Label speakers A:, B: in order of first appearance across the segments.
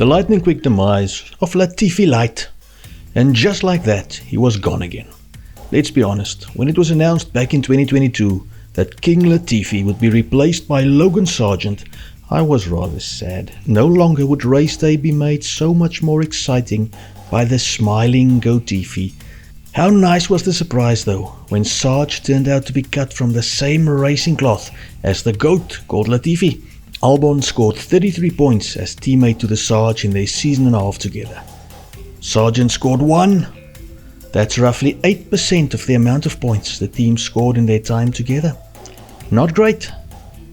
A: The lightning quick demise of Latifi Lite. And just like that, he was gone again. Let's be honest, when it was announced back in 2022 that King Latifi would be replaced by Logan Sargeant, I was rather sad. No longer would race day be made so much more exciting by the smiling Latifi. How nice was the surprise though, when Sarge turned out to be cut from the same racing cloth as the GOAT called Latifi. Albon scored 33 points as teammate to the Sarge in their season and a half together. Sargeant scored 1. That's roughly 8% of the amount of points the team scored in their time together. Not great,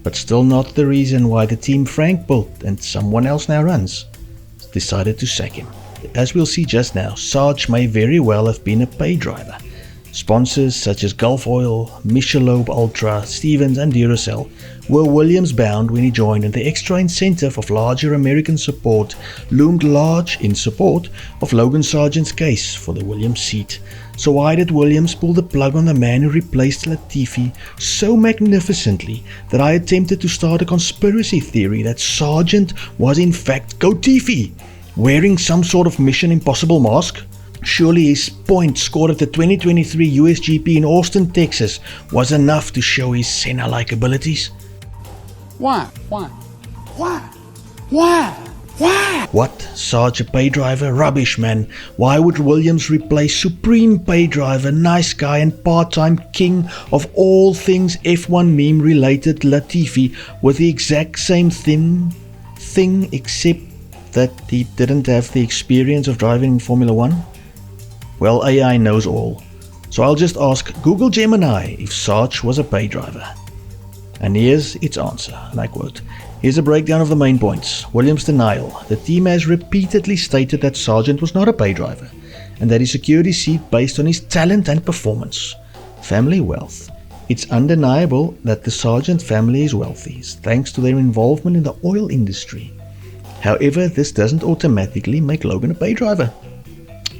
A: but still not the reason why the team Frank built and someone else now runs decided to sack him. As we'll see just now, Sarge may very well have been a pay driver. Sponsors such as Gulf Oil, Michelob Ultra, Stevens and Duracell were Williams bound when he joined, and the extra incentive of larger American support loomed large in support of Logan Sargeant's case for the Williams seat. So why did Williams pull the plug on the man who replaced Latifi so magnificently that I attempted to start a conspiracy theory that Sargeant was in fact Latifi, wearing some sort of Mission Impossible mask? Surely his points scored at the 2023 USGP in Austin, Texas was enough to show his Senna-like abilities.
B: Why?
A: What? Sarge a pay driver? Rubbish, man. Why would Williams replace supreme pay driver, nice guy and part-time king of all things F1 meme related Latifi with the exact same thing except that he didn't have the experience of driving in Formula 1? Well, AI knows all, so I'll just ask Google Gemini if Sarge was a pay driver. And here's its answer, and I quote, "Here's a breakdown of the main points. Williams' denial. The team has repeatedly stated that Sargeant was not a pay driver, and that he secured his seat based on his talent and performance. Family wealth. It's undeniable that the Sargeant family is wealthy, thanks to their involvement in the oil industry. However, this doesn't automatically make Logan a pay driver.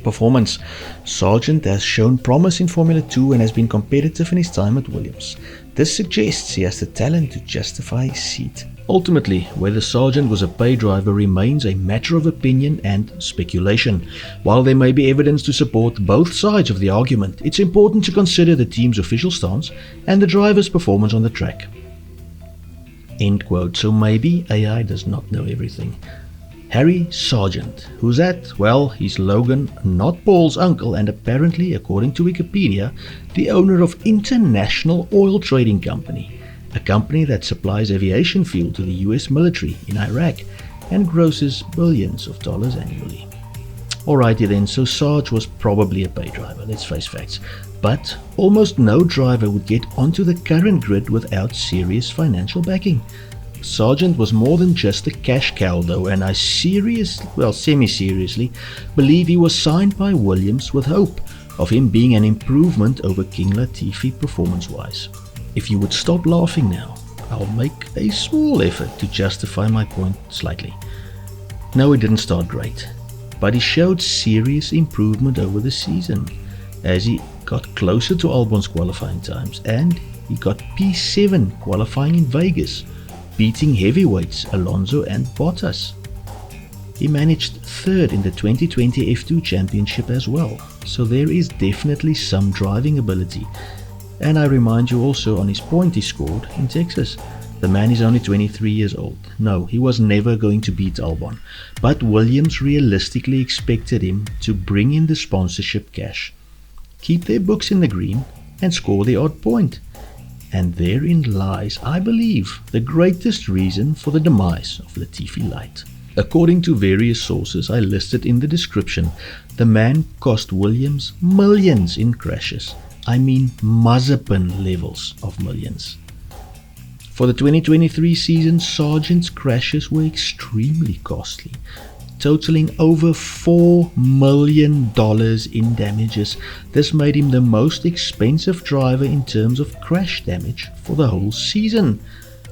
A: Performance. Sargeant has shown promise in Formula 2 and has been competitive in his time at Williams. This suggests he has the talent to justify his seat." Ultimately, whether Sargeant was a pay driver remains a matter of opinion and speculation. While there may be evidence to support both sides of the argument, it's important to consider the team's official stance and the driver's performance on the track. End quote. So maybe AI does not know everything. Harry Sargeant. Who's that? Well, he's Logan, not Paul's uncle, and apparently, according to Wikipedia, the owner of International Oil Trading Company, a company that supplies aviation fuel to the US military in Iraq and grosses billions of dollars annually. Alrighty then, so Sarge was probably a pay driver, let's face facts. But almost no driver would get onto the current grid without serious financial backing. Sargeant was more than just a cash cow though, and I semi-seriously believe he was signed by Williams with hope of him being an improvement over King Latifi performance-wise. If you would stop laughing now, I'll make a small effort to justify my point slightly. No, he didn't start great, but he showed serious improvement over the season as he got closer to Albon's qualifying times, and he got P7 qualifying in Vegas, beating heavyweights Alonso and Bottas. He managed third in the 2020 F2 Championship as well, so there is definitely some driving ability. And I remind you also on his point he scored in Texas. The man is only 23 years old. No, he was never going to beat Albon, but Williams realistically expected him to bring in the sponsorship cash, keep their books in the green, and score the odd point. And therein lies, I believe, the greatest reason for the demise of Latifi Lite. According to various sources I listed in the description, the man cost Williams millions in crashes. I mean Mazepin levels of millions. For the 2023 season, Sargeant's crashes were extremely costly, totaling over $4 million in damages. This made him the most expensive driver in terms of crash damage for the whole season.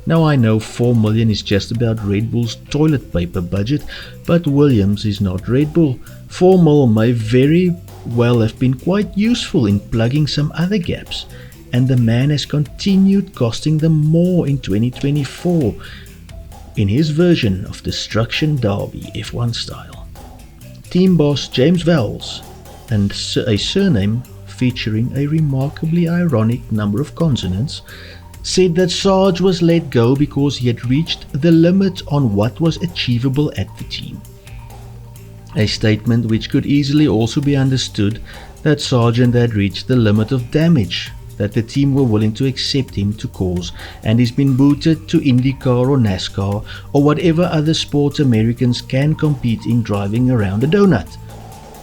A: Now I know $4 million is just about Red Bull's toilet paper budget, but Williams is not Red Bull. $4 million may very well have been quite useful in plugging some other gaps, and the man has continued costing them more in 2024. in his version of Destruction Derby F1 style. Team boss James Vowles, and a surname featuring a remarkably ironic number of consonants, said that Sarge was let go because he had reached the limit on what was achievable at the team. A statement which could easily also be understood that Sargeant had reached the limit of damage that the team were willing to accept him to cause, and he's been booted to IndyCar or NASCAR or whatever other sports Americans can compete in driving around a donut.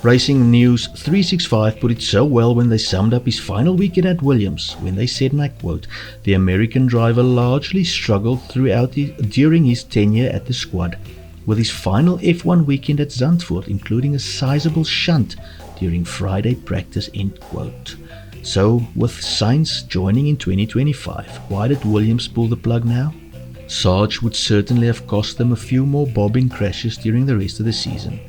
A: Racing News 365 put it so well when they summed up his final weekend at Williams, when they said, and I quote, "The American driver largely struggled during his tenure at the squad, with his final F1 weekend at Zandvoort including a sizable shunt during Friday practice," end quote. So, with Sainz joining in 2025, why did Williams pull the plug now? Sarge would certainly have cost them a few more bobbing crashes during the rest of the season,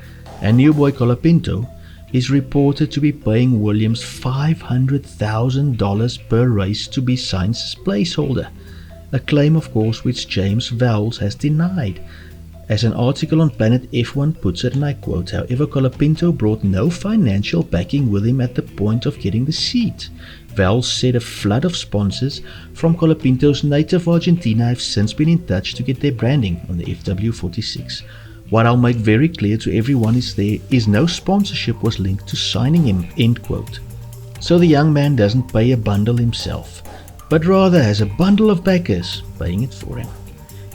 A: and new boy Colapinto is reported to be paying Williams $500,000 per race to be Sainz's placeholder, a claim of course which James Vowles has denied. As an article on Planet F1 puts it, and I quote, "However, Colapinto brought no financial backing with him at the point of getting the seat." Vowles said a flood of sponsors from Colapinto's native Argentina have since been in touch to get their branding on the FW46. What I'll make very clear to everyone is no sponsorship was linked to signing him, end quote. So the young man doesn't pay a bundle himself, but rather has a bundle of backers paying it for him.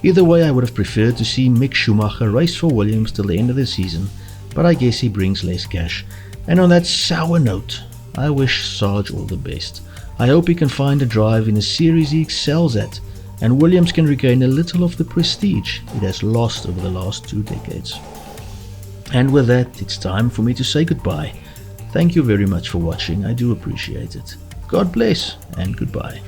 A: Either way, I would have preferred to see Mick Schumacher race for Williams till the end of the season, but I guess he brings less cash. And on that sour note, I wish Sarge all the best. I hope he can find a drive in a series he excels at, and Williams can regain a little of the prestige it has lost over the last 2 decades. And with that, it's time for me to say goodbye. Thank you very much for watching, I do appreciate it. God bless, and goodbye.